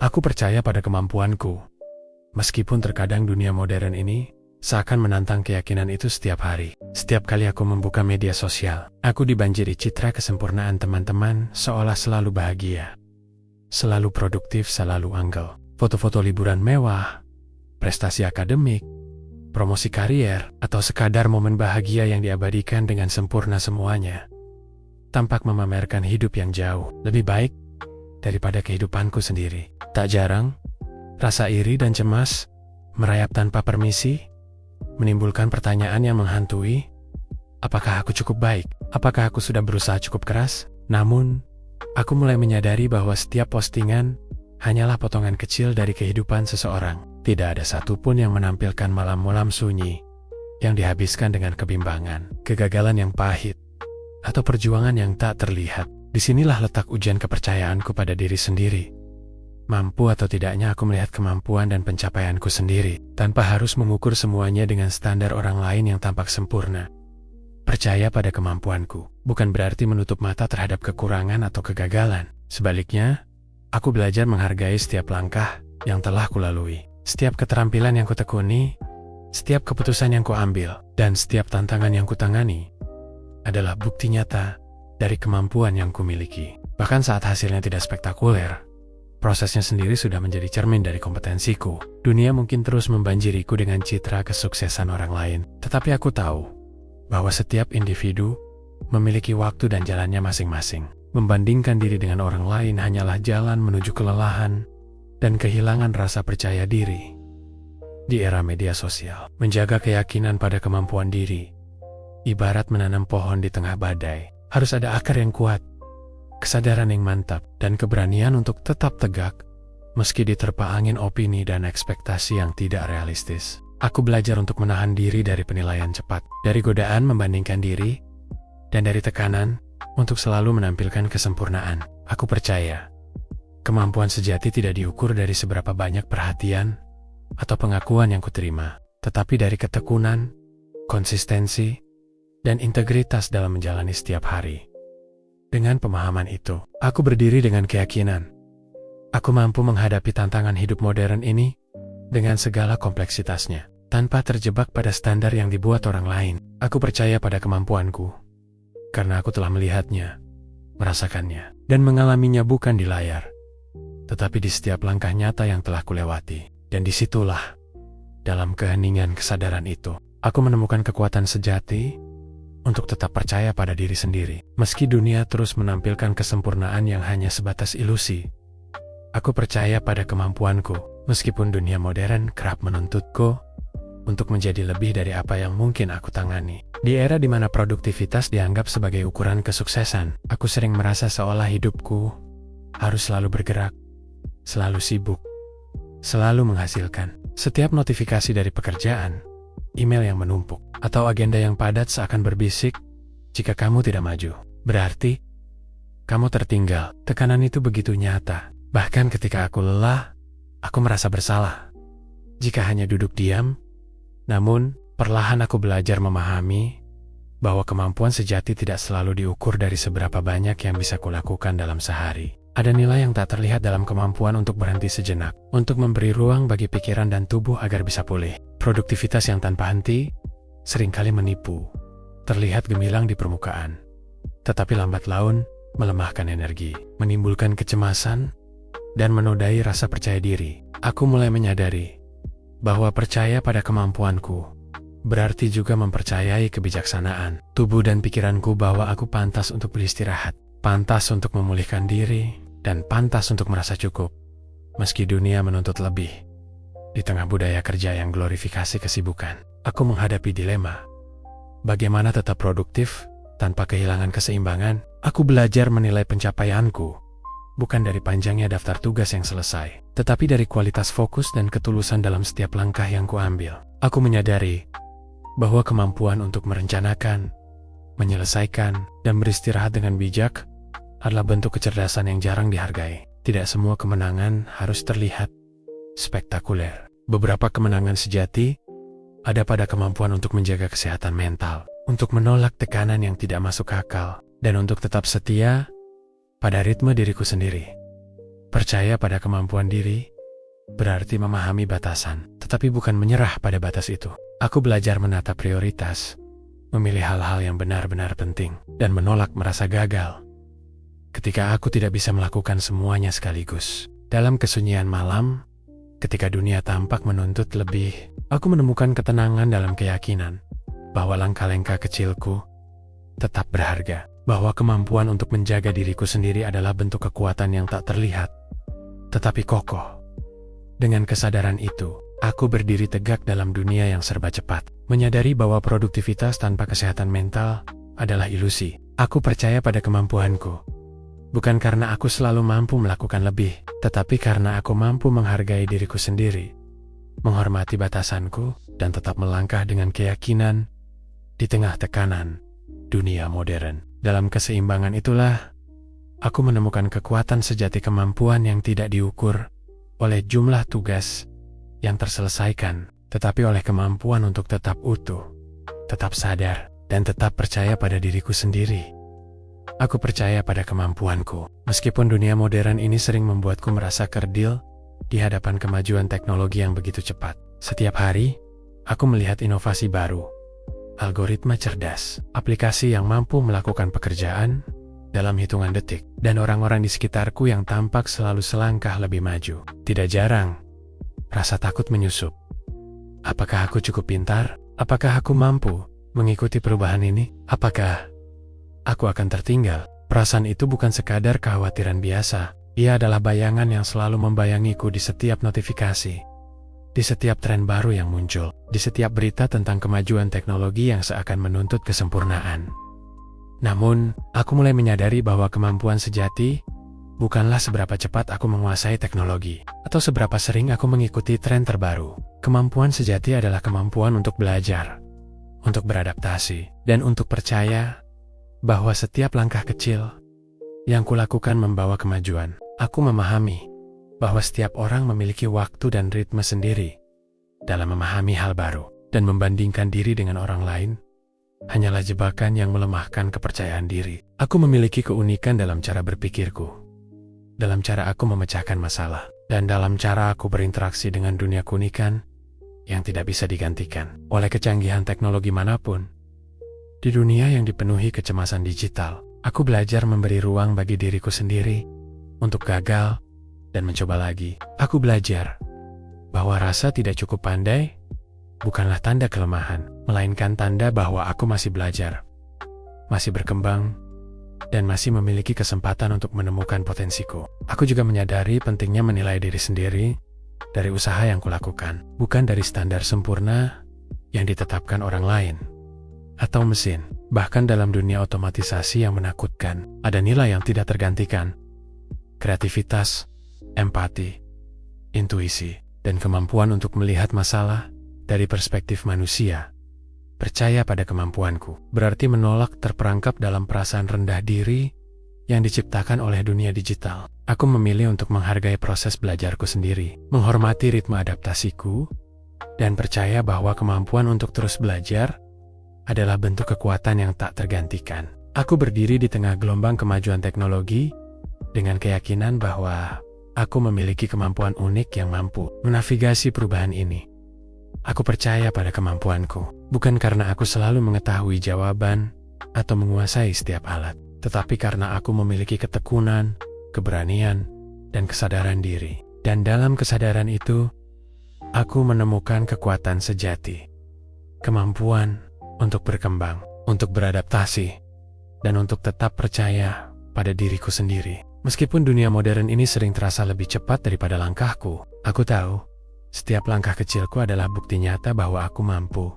Aku percaya pada kemampuanku. Meskipun terkadang dunia modern ini seakan menantang keyakinan itu setiap hari. Setiap kali aku membuka media sosial, aku dibanjiri citra kesempurnaan teman-teman seolah selalu bahagia. Selalu produktif, selalu angkel. Foto-foto liburan mewah, prestasi akademik, promosi karier, atau sekadar momen bahagia yang diabadikan dengan sempurna semuanya. Tampak memamerkan hidup yang jauh lebih baik daripada kehidupanku sendiri. Tak jarang, rasa iri dan cemas merayap tanpa permisi, menimbulkan pertanyaan yang menghantui, apakah aku cukup baik? Apakah aku sudah berusaha cukup keras? Namun, aku mulai menyadari bahwa setiap postingan hanyalah potongan kecil dari kehidupan seseorang. Tidak ada satupun yang menampilkan malam-malam sunyi yang dihabiskan dengan kebimbangan, kegagalan yang pahit, atau perjuangan yang tak terlihat. Disinilah letak ujian kepercayaanku pada diri sendiri. Mampu atau tidaknya aku melihat kemampuan dan pencapaianku sendiri, tanpa harus mengukur semuanya dengan standar orang lain yang tampak sempurna. Percaya pada kemampuanku bukan berarti menutup mata terhadap kekurangan atau kegagalan. Sebaliknya, aku belajar menghargai setiap langkah yang telah kulalui, setiap keterampilan yang kutekuni, setiap keputusan yang kuambil, dan setiap tantangan yang kutangani adalah bukti nyata dari kemampuan yang kumiliki. Bahkan saat hasilnya tidak spektakuler, prosesnya sendiri sudah menjadi cermin dari kompetensiku. Dunia mungkin terus membanjiriku dengan citra kesuksesan orang lain, tetapi aku tahu bahwa setiap individu memiliki waktu dan jalannya masing-masing. Membandingkan diri dengan orang lain hanyalah jalan menuju kelelahan dan kehilangan rasa percaya diri. Di era media sosial, menjaga keyakinan pada kemampuan diri ibarat menanam pohon di tengah badai. Harus ada akar yang kuat, kesadaran yang mantap, dan keberanian untuk tetap tegak meski diterpa angin opini dan ekspektasi yang tidak realistis. Aku belajar untuk menahan diri dari penilaian cepat, dari godaan membandingkan diri, dan dari tekanan untuk selalu menampilkan kesempurnaan. Aku percaya kemampuan sejati tidak diukur dari seberapa banyak perhatian atau pengakuan yang kuterima, tetapi dari ketekunan, konsistensi, dan integritas dalam menjalani setiap hari. Dengan pemahaman itu, aku berdiri dengan keyakinan aku mampu menghadapi tantangan hidup modern ini dengan segala kompleksitasnya, tanpa terjebak pada standar yang dibuat orang lain. Aku percaya pada kemampuanku karena aku telah melihatnya, merasakannya, dan mengalaminya bukan di layar, tetapi di setiap langkah nyata yang telah kulewati. Dan disitulah, dalam keheningan kesadaran itu, aku menemukan kekuatan sejati untuk tetap percaya pada diri sendiri. Meski dunia terus menampilkan kesempurnaan yang hanya sebatas ilusi, aku percaya pada kemampuanku, meskipun dunia modern kerap menuntutku untuk menjadi lebih dari apa yang mungkin aku tangani. Di era di mana produktivitas dianggap sebagai ukuran kesuksesan, aku sering merasa seolah hidupku harus selalu bergerak, selalu sibuk, selalu menghasilkan. Setiap notifikasi dari pekerjaan, email yang menumpuk, atau agenda yang padat seakan berbisik, jika kamu tidak maju, berarti kamu tertinggal. Tekanan itu begitu nyata. Bahkan ketika aku lelah, aku merasa bersalah jika hanya duduk diam. Namun, perlahan aku belajar memahami bahwa kemampuan sejati tidak selalu diukur dari seberapa banyak yang bisa kulakukan dalam sehari. Ada nilai yang tak terlihat dalam kemampuan untuk berhenti sejenak, untuk memberi ruang bagi pikiran dan tubuh agar bisa pulih. Produktivitas yang tanpa henti seringkali menipu, terlihat gemilang di permukaan, tetapi lambat laun melemahkan energi, menimbulkan kecemasan, dan menodai rasa percaya diri. Aku mulai menyadari bahwa percaya pada kemampuanku berarti juga mempercayai kebijaksanaan tubuh dan pikiranku, bahwa aku pantas untuk beristirahat, pantas untuk memulihkan diri, dan pantas untuk merasa cukup, meski dunia menuntut lebih. Di tengah budaya kerja yang glorifikasi kesibukan, aku menghadapi dilema. Bagaimana tetap produktif tanpa kehilangan keseimbangan? Aku belajar menilai pencapaianku bukan dari panjangnya daftar tugas yang selesai, tetapi dari kualitas fokus dan ketulusan dalam setiap langkah yang kuambil. Aku menyadari bahwa kemampuan untuk merencanakan, menyelesaikan, dan beristirahat dengan bijak adalah bentuk kecerdasan yang jarang dihargai. Tidak semua kemenangan harus terlihat spektakuler. Beberapa kemenangan sejati ada pada kemampuan untuk menjaga kesehatan mental, untuk menolak tekanan yang tidak masuk akal, dan untuk tetap setia pada ritme diriku sendiri. Percaya pada kemampuan diri berarti memahami batasan, tetapi bukan menyerah pada batas itu. Aku belajar menata prioritas, memilih hal-hal yang benar-benar penting, dan menolak merasa gagal ketika aku tidak bisa melakukan semuanya sekaligus. Dalam kesunyian malam, ketika dunia tampak menuntut lebih, aku menemukan ketenangan dalam keyakinan bahwa langkah-langkah kecilku tetap berharga, bahwa kemampuan untuk menjaga diriku sendiri adalah bentuk kekuatan yang tak terlihat, tetapi kokoh. Dengan kesadaran itu, aku berdiri tegak dalam dunia yang serba cepat, menyadari bahwa produktivitas tanpa kesehatan mental adalah ilusi. Aku percaya pada kemampuanku, bukan karena aku selalu mampu melakukan lebih, tetapi karena aku mampu menghargai diriku sendiri, menghormati batasanku, dan tetap melangkah dengan keyakinan di tengah tekanan dunia modern. Dalam keseimbangan itulah, aku menemukan kekuatan sejati, kemampuan yang tidak diukur oleh jumlah tugas yang terselesaikan, tetapi oleh kemampuan untuk tetap utuh, tetap sadar, dan tetap percaya pada diriku sendiri. Aku percaya pada kemampuanku, meskipun dunia modern ini sering membuatku merasa kerdil di hadapan kemajuan teknologi yang begitu cepat. Setiap hari, aku melihat inovasi baru, algoritma cerdas, aplikasi yang mampu melakukan pekerjaan dalam hitungan detik, dan orang-orang di sekitarku yang tampak selalu selangkah lebih maju. Tidak jarang, rasa takut menyusup. Apakah aku cukup pintar? Apakah aku mampu mengikuti perubahan ini? Apakah aku akan tertinggal? Perasaan itu bukan sekadar kekhawatiran biasa. Ia adalah bayangan yang selalu membayangiku di setiap notifikasi, di setiap tren baru yang muncul, di setiap berita tentang kemajuan teknologi yang seakan menuntut kesempurnaan. Namun, aku mulai menyadari bahwa kemampuan sejati bukanlah seberapa cepat aku menguasai teknologi, atau seberapa sering aku mengikuti tren terbaru. Kemampuan sejati adalah kemampuan untuk belajar, untuk beradaptasi, dan untuk percaya bahwa setiap langkah kecil yang kulakukan membawa kemajuan. Aku memahami bahwa setiap orang memiliki waktu dan ritme sendiri dalam memahami hal baru, dan membandingkan diri dengan orang lain hanyalah jebakan yang melemahkan kepercayaan diri. Aku memiliki keunikan dalam cara berpikirku, dalam cara aku memecahkan masalah, dan dalam cara aku berinteraksi dengan dunia keunikan yang tidak bisa digantikan oleh kecanggihan teknologi manapun. Di dunia yang dipenuhi kecemasan digital, aku belajar memberi ruang bagi diriku sendiri untuk gagal dan mencoba lagi. Aku belajar bahwa rasa tidak cukup pandai bukanlah tanda kelemahan, melainkan tanda bahwa aku masih belajar, masih berkembang, dan masih memiliki kesempatan untuk menemukan potensiku. Aku juga menyadari pentingnya menilai diri sendiri dari usaha yang kulakukan, bukan dari standar sempurna yang ditetapkan orang lain atau mesin. Bahkan dalam dunia otomatisasi yang menakutkan, ada nilai yang tidak tergantikan: kreativitas, empati, intuisi, dan kemampuan untuk melihat masalah dari perspektif manusia. Percaya pada kemampuanku berarti menolak terperangkap dalam perasaan rendah diri yang diciptakan oleh dunia digital. Aku memilih untuk menghargai proses belajarku sendiri, menghormati ritme adaptasiku, dan percaya bahwa kemampuan untuk terus belajar adalah bentuk kekuatan yang tak tergantikan. Aku berdiri di tengah gelombang kemajuan teknologi dengan keyakinan bahwa aku memiliki kemampuan unik yang mampu menavigasi perubahan ini. Aku percaya pada kemampuanku, bukan karena aku selalu mengetahui jawaban atau menguasai setiap alat, tetapi karena aku memiliki ketekunan, keberanian, dan kesadaran diri. Dan dalam kesadaran itu, aku menemukan kekuatan sejati, kemampuan untuk berkembang, untuk beradaptasi, dan untuk tetap percaya pada diriku sendiri. Meskipun dunia modern ini sering terasa lebih cepat daripada langkahku, aku tahu setiap langkah kecilku adalah bukti nyata bahwa aku mampu.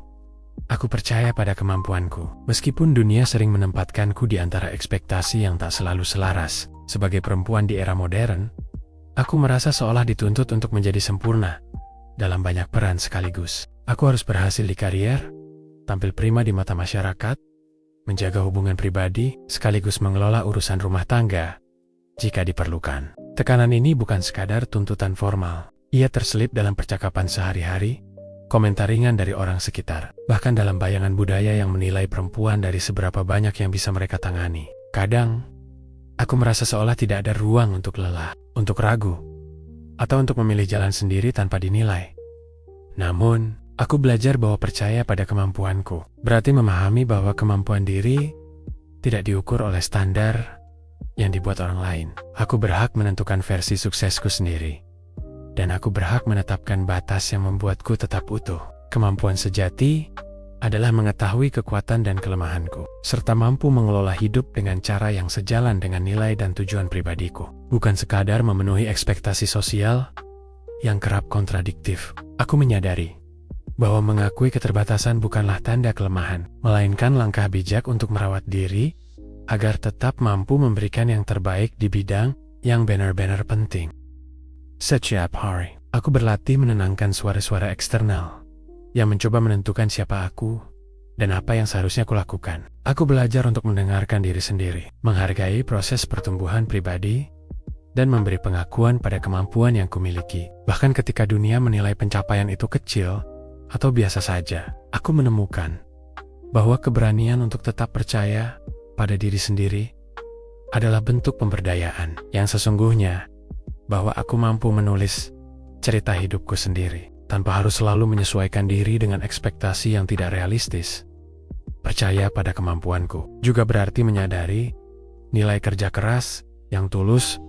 Aku percaya pada kemampuanku, meskipun dunia sering menempatkanku di antara ekspektasi yang tak selalu selaras. Sebagai perempuan di era modern, aku merasa seolah dituntut untuk menjadi sempurna dalam banyak peran sekaligus. Aku harus berhasil di karier, tampil prima di mata masyarakat, menjaga hubungan pribadi, sekaligus mengelola urusan rumah tangga jika diperlukan. Tekanan ini bukan sekadar tuntutan formal. Ia terselip dalam percakapan sehari-hari, komentar ringan dari orang sekitar, bahkan dalam bayangan budaya yang menilai perempuan dari seberapa banyak yang bisa mereka tangani. Kadang, aku merasa seolah tidak ada ruang untuk lelah, untuk ragu, atau untuk memilih jalan sendiri tanpa dinilai. Namun, aku belajar bahwa percaya pada kemampuanku berarti memahami bahwa kemampuan diri tidak diukur oleh standar yang dibuat orang lain. Aku berhak menentukan versi suksesku sendiri, dan aku berhak menetapkan batas yang membuatku tetap utuh. Kemampuan sejati adalah mengetahui kekuatan dan kelemahanku, serta mampu mengelola hidup dengan cara yang sejalan dengan nilai dan tujuan pribadiku. Bukan sekadar memenuhi ekspektasi sosial yang kerap kontradiktif. Aku menyadari bahwa mengakui keterbatasan bukanlah tanda kelemahan, melainkan langkah bijak untuk merawat diri agar tetap mampu memberikan yang terbaik di bidang yang benar-benar penting. Setiap hari, aku berlatih menenangkan suara-suara eksternal yang mencoba menentukan siapa aku dan apa yang seharusnya aku lakukan. Aku belajar untuk mendengarkan diri sendiri, menghargai proses pertumbuhan pribadi, dan memberi pengakuan pada kemampuan yang kumiliki. Bahkan ketika dunia menilai pencapaian itu kecil atau biasa saja, aku menemukan bahwa keberanian untuk tetap percaya pada diri sendiri adalah bentuk pemberdayaan yang sesungguhnya, bahwa aku mampu menulis cerita hidupku sendiri tanpa harus selalu menyesuaikan diri dengan ekspektasi yang tidak realistis. Percaya pada kemampuanku juga berarti menyadari nilai kerja keras yang tulus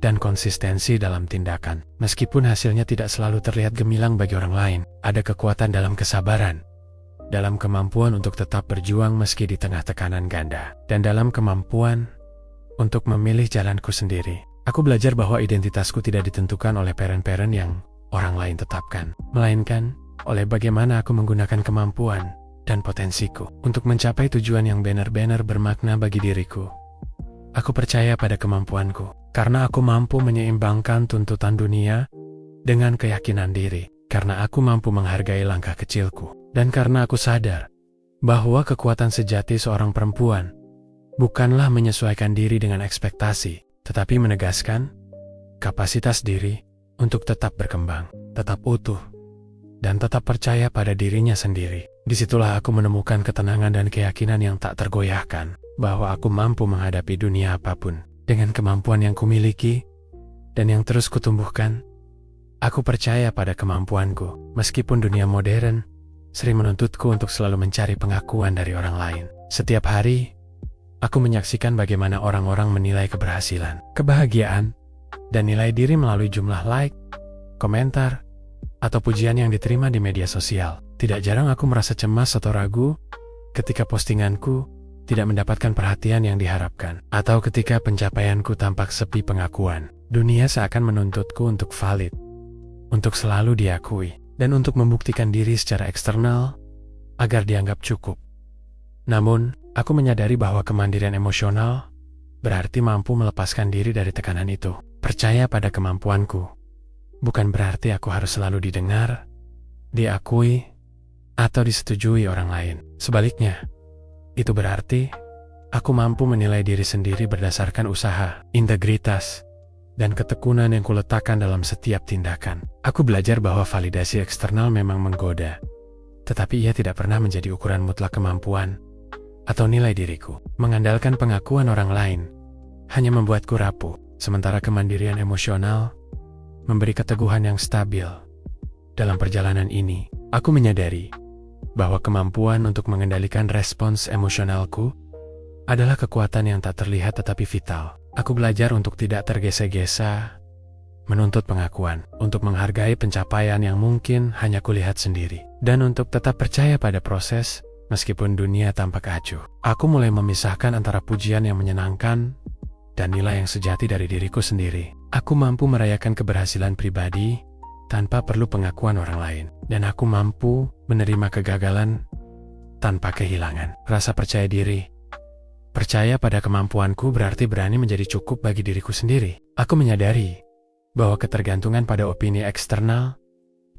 dan konsistensi dalam tindakan. Meskipun hasilnya tidak selalu terlihat gemilang bagi orang lain, ada kekuatan dalam kesabaran, dalam kemampuan untuk tetap berjuang meski di tengah tekanan ganda, dan dalam kemampuan untuk memilih jalanku sendiri. Aku belajar bahwa identitasku tidak ditentukan oleh peren-peren yang orang lain tetapkan, melainkan oleh bagaimana aku menggunakan kemampuan dan potensiku untuk mencapai tujuan yang benar-benar bermakna bagi diriku. Aku percaya pada kemampuanku karena aku mampu menyeimbangkan tuntutan dunia dengan keyakinan diri, karena aku mampu menghargai langkah kecilku, dan karena aku sadar bahwa kekuatan sejati seorang perempuan bukanlah menyesuaikan diri dengan ekspektasi, tetapi menegaskan kapasitas diri untuk tetap berkembang, tetap utuh, dan tetap percaya pada dirinya sendiri. Disitulah aku menemukan ketenangan dan keyakinan yang tak tergoyahkan bahwa aku mampu menghadapi dunia apapun dengan kemampuan yang kumiliki dan yang terus kutumbuhkan. Aku percaya pada kemampuanku, meskipun dunia modern sering menuntutku untuk selalu mencari pengakuan dari orang lain. Setiap hari, aku menyaksikan bagaimana orang-orang menilai keberhasilan, kebahagiaan, dan nilai diri melalui jumlah like, komentar, atau pujian yang diterima di media sosial. Tidak jarang aku merasa cemas atau ragu ketika postinganku tidak mendapatkan perhatian yang diharapkan, atau ketika pencapaianku tampak sepi pengakuan. Dunia seakan menuntutku untuk valid, untuk selalu diakui, dan untuk membuktikan diri secara eksternal agar dianggap cukup. Namun, aku menyadari bahwa kemandirian emosional berarti mampu melepaskan diri dari tekanan itu. Percaya pada kemampuanku bukan berarti aku harus selalu didengar, diakui, atau disetujui orang lain. Sebaliknya, itu berarti aku mampu menilai diri sendiri berdasarkan usaha, integritas, dan ketekunan yang kuletakkan dalam setiap tindakan. Aku belajar bahwa validasi eksternal memang menggoda, tetapi ia tidak pernah menjadi ukuran mutlak kemampuan atau nilai diriku. Mengandalkan pengakuan orang lain hanya membuatku rapuh, sementara kemandirian emosional memberi keteguhan yang stabil. Dalam perjalanan ini, aku menyadari bahwa kemampuan untuk mengendalikan respons emosionalku adalah kekuatan yang tak terlihat tetapi vital. Aku belajar untuk tidak tergesa-gesa menuntut pengakuan, untuk menghargai pencapaian yang mungkin hanya kulihat sendiri, dan untuk tetap percaya pada proses meskipun dunia tampak acuh. Aku mulai memisahkan antara pujian yang menyenangkan dan nilai yang sejati dari diriku sendiri. Aku mampu merayakan keberhasilan pribadi tanpa perlu pengakuan orang lain, dan aku mampu menerima kegagalan tanpa kehilangan rasa percaya diri. Percaya pada kemampuanku berarti berani menjadi cukup bagi diriku sendiri. Aku menyadari bahwa ketergantungan pada opini eksternal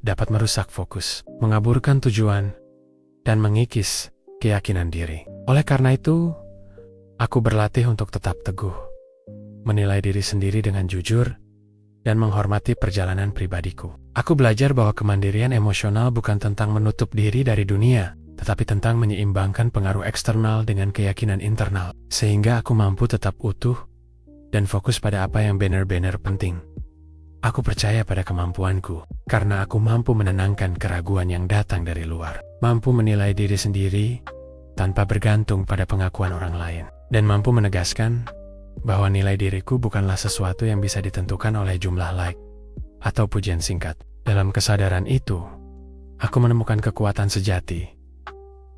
dapat merusak fokus, mengaburkan tujuan, dan mengikis keyakinan diri. Oleh karena itu, aku berlatih untuk tetap teguh, menilai diri sendiri dengan jujur, dan menghormati perjalanan pribadiku. Aku belajar bahwa kemandirian emosional bukan tentang menutup diri dari dunia, tetapi tentang menyeimbangkan pengaruh eksternal dengan keyakinan internal, sehingga aku mampu tetap utuh dan fokus pada apa yang benar-benar penting. Aku percaya pada kemampuanku, karena aku mampu menenangkan keraguan yang datang dari luar, mampu menilai diri sendiri tanpa bergantung pada pengakuan orang lain, dan mampu menegaskan bahwa nilai diriku bukanlah sesuatu yang bisa ditentukan oleh jumlah like atau pujian singkat. Dalam kesadaran itu, aku menemukan kekuatan sejati,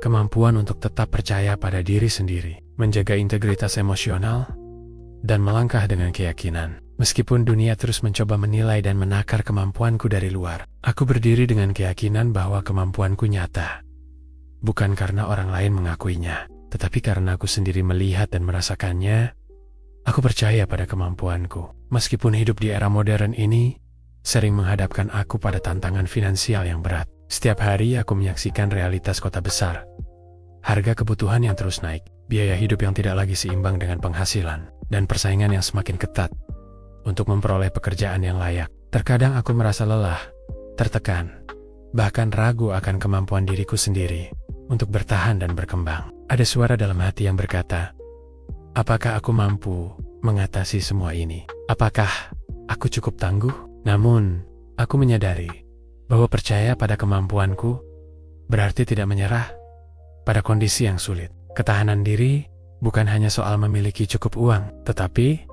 kemampuan untuk tetap percaya pada diri sendiri, menjaga integritas emosional, dan melangkah dengan keyakinan. Meskipun dunia terus mencoba menilai dan menakar kemampuanku dari luar, aku berdiri dengan keyakinan bahwa kemampuanku nyata. Bukan karena orang lain mengakuinya, tetapi karena aku sendiri melihat dan merasakannya. Aku percaya pada kemampuanku. Meskipun hidup di era modern ini sering menghadapkan aku pada tantangan finansial yang berat. Setiap hari aku menyaksikan realitas kota besar. Harga kebutuhan yang terus naik, biaya hidup yang tidak lagi seimbang dengan penghasilan, dan persaingan yang semakin ketat untuk memperoleh pekerjaan yang layak. Terkadang aku merasa lelah, tertekan, bahkan ragu akan kemampuan diriku sendiri untuk bertahan dan berkembang. Ada suara dalam hati yang berkata, apakah aku mampu mengatasi semua ini? Apakah aku cukup tangguh? Namun, aku menyadari bahwa percaya pada kemampuanku berarti tidak menyerah pada kondisi yang sulit. Ketahanan diri bukan hanya soal memiliki cukup uang, tetapi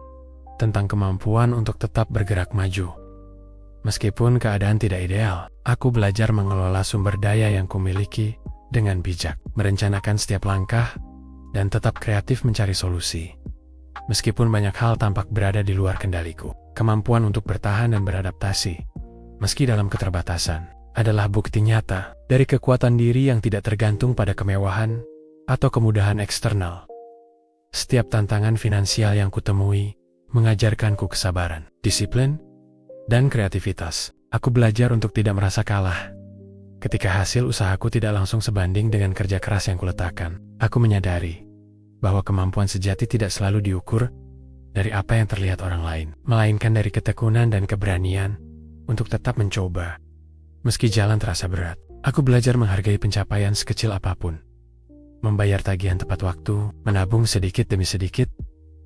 tentang kemampuan untuk tetap bergerak maju. Meskipun keadaan tidak ideal, aku belajar mengelola sumber daya yang kumiliki dengan bijak, merencanakan setiap langkah, dan tetap kreatif mencari solusi. Meskipun banyak hal tampak berada di luar kendaliku, kemampuan untuk bertahan dan beradaptasi, meski dalam keterbatasan, adalah bukti nyata dari kekuatan diri yang tidak tergantung pada kemewahan atau kemudahan eksternal. Setiap tantangan finansial yang kutemui mengajarkanku kesabaran, disiplin, dan kreativitas. Aku belajar untuk tidak merasa kalah. Ketika hasil usahaku tidak langsung sebanding dengan kerja keras yang kuletakkan, aku menyadari bahwa kemampuan sejati tidak selalu diukur dari apa yang terlihat orang lain, melainkan dari ketekunan dan keberanian untuk tetap mencoba. Meski jalan terasa berat, aku belajar menghargai pencapaian sekecil apapun. Membayar tagihan tepat waktu, menabung sedikit demi sedikit,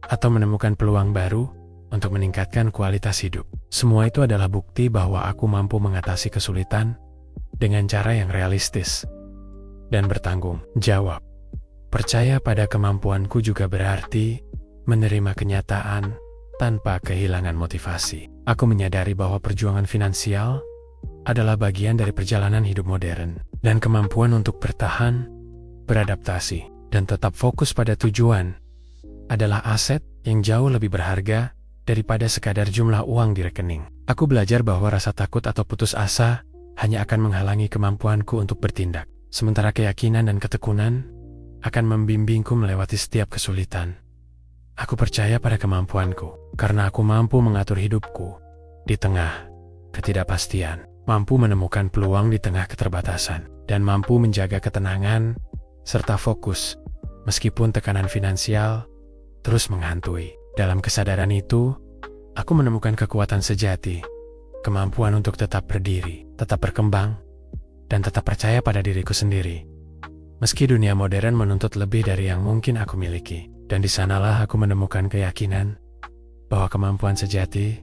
atau menemukan peluang baru untuk meningkatkan kualitas hidup. Semua itu adalah bukti bahwa aku mampu mengatasi kesulitan dengan cara yang realistis dan bertanggung jawab. Percaya pada kemampuanku juga berarti menerima kenyataan tanpa kehilangan motivasi. Aku menyadari bahwa perjuangan finansial adalah bagian dari perjalanan hidup modern, dan kemampuan untuk bertahan, beradaptasi, dan tetap fokus pada tujuan adalah aset yang jauh lebih berharga daripada sekadar jumlah uang di rekening. Aku belajar bahwa rasa takut atau putus asa hanya akan menghalangi kemampuanku untuk bertindak, sementara keyakinan dan ketekunan akan membimbingku melewati setiap kesulitan. Aku percaya pada kemampuanku, karena aku mampu mengatur hidupku di tengah ketidakpastian, mampu menemukan peluang di tengah keterbatasan, dan mampu menjaga ketenangan serta fokus meskipun tekanan finansial terus menghantui. Dalam kesadaran itu, aku menemukan kekuatan sejati, kemampuan untuk tetap berdiri, tetap berkembang, dan tetap percaya pada diriku sendiri. Meski dunia modern menuntut lebih dari yang mungkin aku miliki, dan di sanalah aku menemukan keyakinan bahwa kemampuan sejati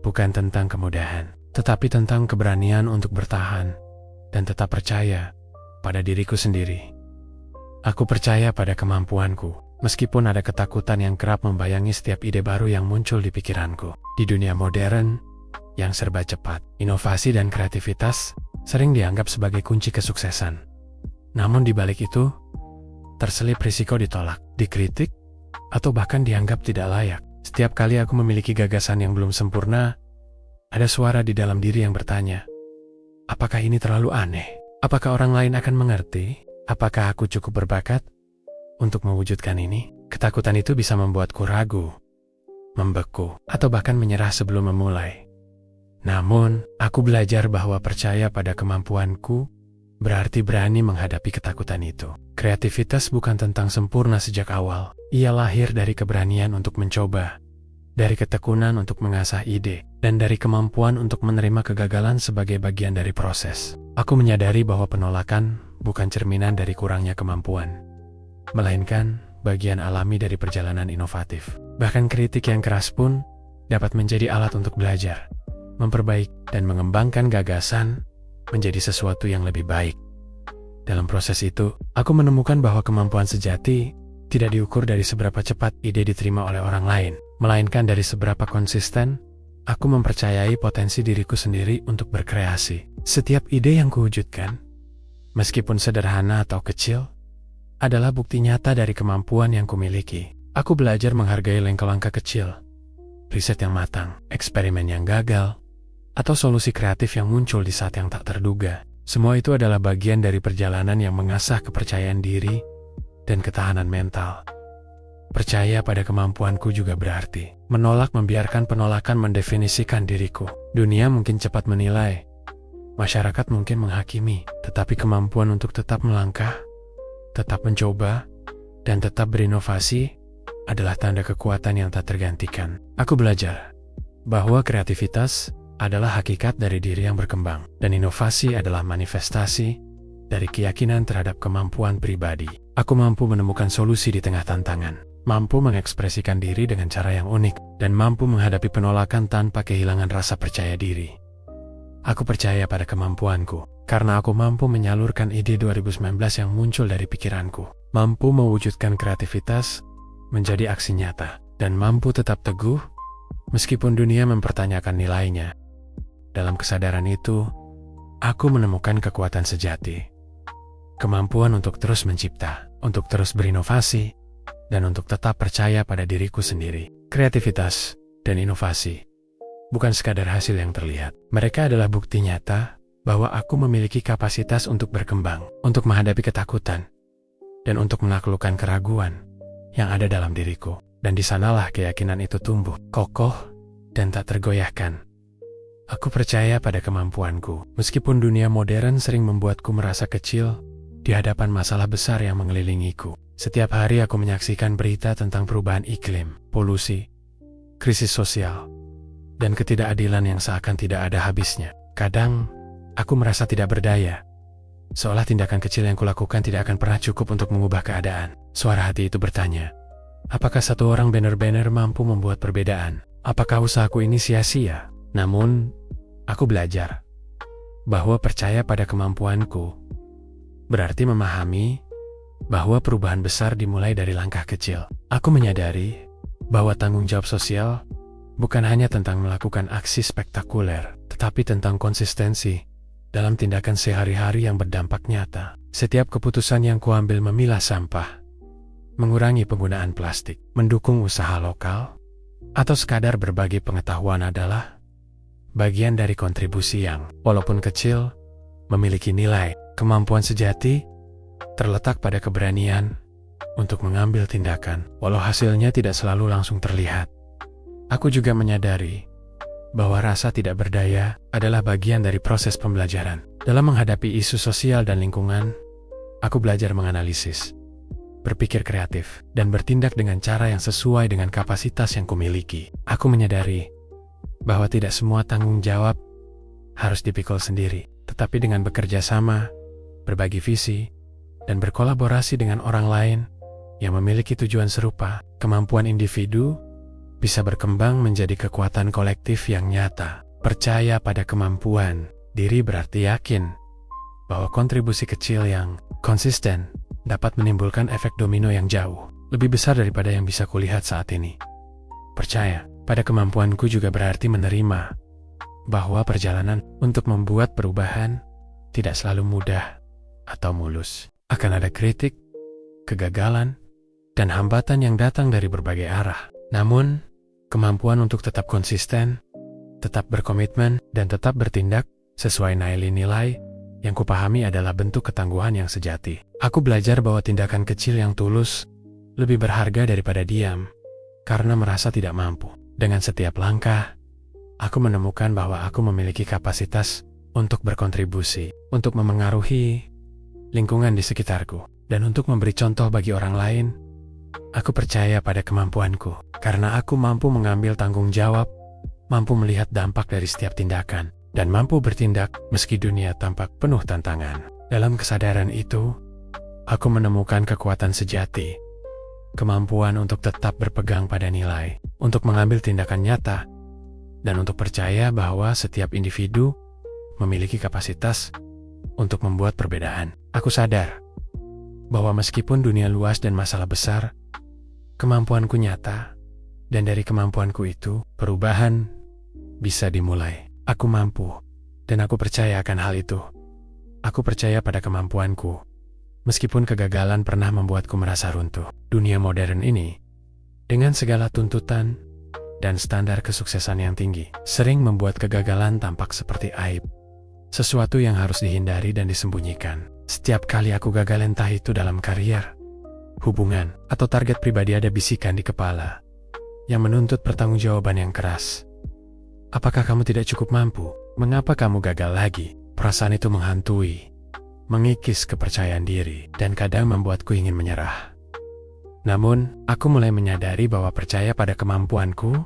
bukan tentang kemudahan, tetapi tentang keberanian untuk bertahan dan tetap percaya pada diriku sendiri. Aku percaya pada kemampuanku, meskipun ada ketakutan yang kerap membayangi setiap ide baru yang muncul di pikiranku. Di dunia modern yang serba cepat, inovasi dan kreativitas sering dianggap sebagai kunci kesuksesan. Namun di balik itu, terselip risiko ditolak, dikritik, atau bahkan dianggap tidak layak. Setiap kali aku memiliki gagasan yang belum sempurna, ada suara di dalam diri yang bertanya, apakah ini terlalu aneh? Apakah orang lain akan mengerti? Apakah aku cukup berbakat untuk mewujudkan ini? Ketakutan itu bisa membuatku ragu, membeku, atau bahkan menyerah sebelum memulai. Namun, aku belajar bahwa percaya pada kemampuanku berarti berani menghadapi ketakutan itu. Kreativitas bukan tentang sempurna sejak awal. Ia lahir dari keberanian untuk mencoba, dari ketekunan untuk mengasah ide, dan dari kemampuan untuk menerima kegagalan sebagai bagian dari proses. Aku menyadari bahwa penolakan bukan cerminan dari kurangnya kemampuan, melainkan bagian alami dari perjalanan inovatif. Bahkan kritik yang keras pun dapat menjadi alat untuk belajar, memperbaiki, dan mengembangkan gagasan menjadi sesuatu yang lebih baik. Dalam proses itu, aku menemukan bahwa kemampuan sejati tidak diukur dari seberapa cepat ide diterima oleh orang lain, melainkan dari seberapa konsisten aku mempercayai potensi diriku sendiri untuk berkreasi. Setiap ide yang kuwujudkan, meskipun sederhana atau kecil, adalah bukti nyata dari kemampuan yang kumiliki. Aku belajar menghargai langkah-langkah kecil, riset yang matang, eksperimen yang gagal, atau solusi kreatif yang muncul di saat yang tak terduga. Semua itu adalah bagian dari perjalanan yang mengasah kepercayaan diri dan ketahanan mental. Percaya pada kemampuanku juga berarti menolak membiarkan penolakan mendefinisikan diriku. Dunia mungkin cepat menilai, masyarakat mungkin menghakimi, tetapi kemampuan untuk tetap melangkah, tetap mencoba, dan tetap berinovasi adalah tanda kekuatan yang tak tergantikan. Aku belajar bahwa kreativitas adalah hakikat dari diri yang berkembang, dan inovasi adalah manifestasi dari keyakinan terhadap kemampuan pribadi. Aku mampu menemukan solusi di tengah tantangan, mampu mengekspresikan diri dengan cara yang unik, dan mampu menghadapi penolakan tanpa kehilangan rasa percaya diri. Aku percaya pada kemampuanku, karena aku mampu menyalurkan ide 2019 yang muncul dari pikiranku, mampu mewujudkan kreativitas menjadi aksi nyata, dan mampu tetap teguh meskipun dunia mempertanyakan nilainya. Dalam kesadaran itu, aku menemukan kekuatan sejati, kemampuan untuk terus mencipta, untuk terus berinovasi, dan untuk tetap percaya pada diriku sendiri. Kreativitas dan inovasi bukan sekadar hasil yang terlihat. Mereka adalah bukti nyata bahwa aku memiliki kapasitas untuk berkembang, untuk menghadapi ketakutan, dan untuk menaklukkan keraguan yang ada dalam diriku. Dan di sanalah keyakinan itu tumbuh, kokoh, dan tak tergoyahkan. Aku percaya pada kemampuanku, meskipun dunia modern sering membuatku merasa kecil di hadapan masalah besar yang mengelilingiku. Setiap hari aku menyaksikan berita tentang perubahan iklim, polusi, krisis sosial, dan ketidakadilan yang seakan tidak ada habisnya. Kadang, aku merasa tidak berdaya, seolah tindakan kecil yang kulakukan tidak akan pernah cukup untuk mengubah keadaan. Suara hati itu bertanya, apakah satu orang benar-benar mampu membuat perbedaan? Apakah usahaku ini sia-sia? Namun, aku belajar bahwa percaya pada kemampuanku berarti memahami bahwa perubahan besar dimulai dari langkah kecil. Aku menyadari bahwa tanggung jawab sosial bukan hanya tentang melakukan aksi spektakuler, tetapi tentang konsistensi dalam tindakan sehari-hari yang berdampak nyata. Setiap keputusan yang kuambil memilah sampah, mengurangi penggunaan plastik, mendukung usaha lokal, atau sekadar berbagi pengetahuan adalah bagian dari kontribusi yang, walaupun kecil, memiliki nilai. Kemampuan sejati terletak pada keberanian untuk mengambil tindakan, walau hasilnya tidak selalu langsung terlihat. Aku juga menyadari bahwa rasa tidak berdaya adalah bagian dari proses pembelajaran. Dalam menghadapi isu sosial dan lingkungan, aku belajar menganalisis, berpikir kreatif, dan bertindak dengan cara yang sesuai dengan kapasitas yang kumiliki. Aku menyadari bahwa tidak semua tanggung jawab harus dipikul sendiri, tetapi dengan bekerja sama, berbagi visi, dan berkolaborasi dengan orang lain yang memiliki tujuan serupa, kemampuan individu bisa berkembang menjadi kekuatan kolektif yang nyata. Percaya pada kemampuan diri berarti yakin bahwa kontribusi kecil yang konsisten dapat menimbulkan efek domino yang jauh lebih besar daripada yang bisa kulihat saat ini. Percaya pada kemampuanku juga berarti menerima bahwa perjalanan untuk membuat perubahan tidak selalu mudah atau mulus. Akan ada kritik, kegagalan, dan hambatan yang datang dari berbagai arah. Namun, kemampuan untuk tetap konsisten, tetap berkomitmen, dan tetap bertindak sesuai nilai-nilai yang kupahami adalah bentuk ketangguhan yang sejati. Aku belajar bahwa tindakan kecil yang tulus lebih berharga daripada diam karena merasa tidak mampu. Dengan setiap langkah, aku menemukan bahwa aku memiliki kapasitas untuk berkontribusi, untuk memengaruhi lingkungan di sekitarku, dan untuk memberi contoh bagi orang lain. Aku percaya pada kemampuanku, karena aku mampu mengambil tanggung jawab, mampu melihat dampak dari setiap tindakan, dan mampu bertindak meski dunia tampak penuh tantangan. Dalam kesadaran itu, aku menemukan kekuatan sejati kemampuan untuk tetap berpegang pada nilai, untuk mengambil tindakan nyata, dan untuk percaya bahwa setiap individu memiliki kapasitas untuk membuat perbedaan. Aku sadar bahwa meskipun dunia luas dan masalah besar, kemampuanku nyata, dan dari kemampuanku itu, perubahan bisa dimulai. Aku mampu, dan aku percaya akan hal itu. Aku percaya pada kemampuanku. Meskipun kegagalan pernah membuatku merasa runtuh, dunia modern ini, dengan segala tuntutan dan standar kesuksesan yang tinggi, sering membuat kegagalan tampak seperti aib. Sesuatu yang harus dihindari dan disembunyikan. Setiap kali aku gagal, entah itu dalam karier, hubungan, atau target pribadi, ada bisikan di kepala yang menuntut pertanggungjawaban yang keras. Apakah kamu tidak cukup mampu? Mengapa kamu gagal lagi? Perasaan itu menghantui, mengikis kepercayaan diri, dan kadang membuatku ingin menyerah. Namun, aku mulai menyadari bahwa percaya pada kemampuanku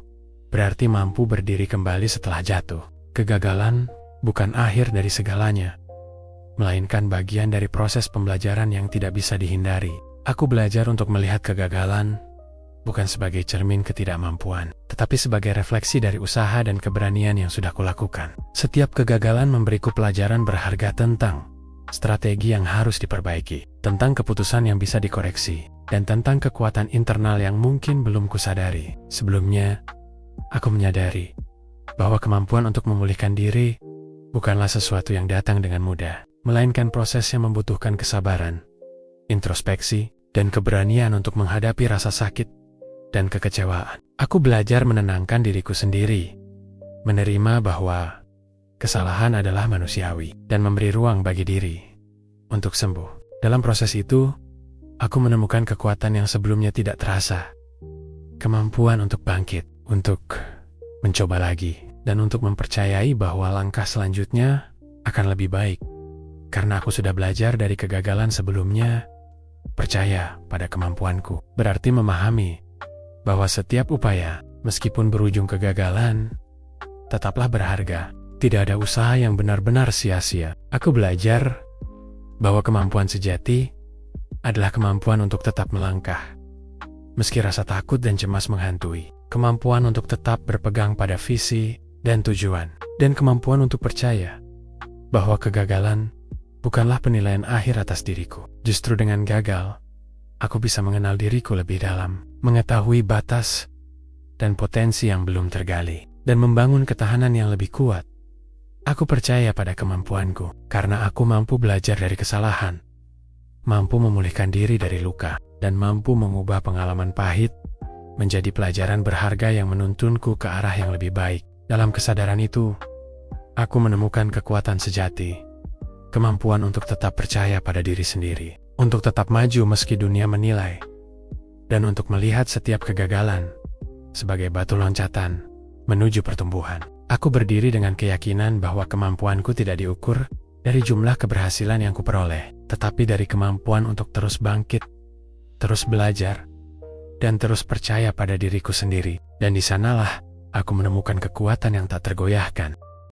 berarti mampu berdiri kembali setelah jatuh. Kegagalan bukan akhir dari segalanya, melainkan bagian dari proses pembelajaran yang tidak bisa dihindari. Aku belajar untuk melihat kegagalan bukan sebagai cermin ketidakmampuan, tetapi sebagai refleksi dari usaha dan keberanian yang sudah kulakukan. Setiap kegagalan memberiku pelajaran berharga tentang strategi yang harus diperbaiki, tentang keputusan yang bisa dikoreksi, dan tentang kekuatan internal yang mungkin belum kusadari. Sebelumnya, aku menyadari bahwa kemampuan untuk memulihkan diri bukanlah sesuatu yang datang dengan mudah, melainkan proses yang membutuhkan kesabaran, introspeksi, dan keberanian untuk menghadapi rasa sakit dan kekecewaan. Aku belajar menenangkan diriku sendiri, menerima bahwa kesalahan adalah manusiawi, dan memberi ruang bagi diri untuk sembuh. Dalam proses itu, aku menemukan kekuatan yang sebelumnya tidak terasa, kemampuan untuk bangkit, untuk mencoba lagi, dan untuk mempercayai bahwa langkah selanjutnya akan lebih baik. Karena aku sudah belajar dari kegagalan sebelumnya, percaya pada kemampuanku berarti memahami bahwa setiap upaya, meskipun berujung kegagalan, tetaplah berharga. Tidak ada usaha yang benar-benar sia-sia. Aku belajar bahwa kemampuan sejati adalah kemampuan untuk tetap melangkah, meski rasa takut dan cemas menghantui. Kemampuan untuk tetap berpegang pada visi dan tujuan, dan kemampuan untuk percaya bahwa kegagalan bukanlah penilaian akhir atas diriku. Justru dengan gagal, aku bisa mengenal diriku lebih dalam, mengetahui batas dan potensi yang belum tergali, dan membangun ketahanan yang lebih kuat. Aku percaya pada kemampuanku, karena aku mampu belajar dari kesalahan, mampu memulihkan diri dari luka, dan mampu mengubah pengalaman pahit menjadi pelajaran berharga yang menuntunku ke arah yang lebih baik. Dalam kesadaran itu, aku menemukan kekuatan sejati, kemampuan untuk tetap percaya pada diri sendiri, untuk tetap maju meski dunia menilai, dan untuk melihat setiap kegagalan sebagai batu loncatan menuju pertumbuhan. Aku berdiri dengan keyakinan bahwa kemampuanku tidak diukur dari jumlah keberhasilan yang kuperoleh, tetapi dari kemampuan untuk terus bangkit, terus belajar, dan terus percaya pada diriku sendiri. Dan di sanalah aku menemukan kekuatan yang tak tergoyahkan.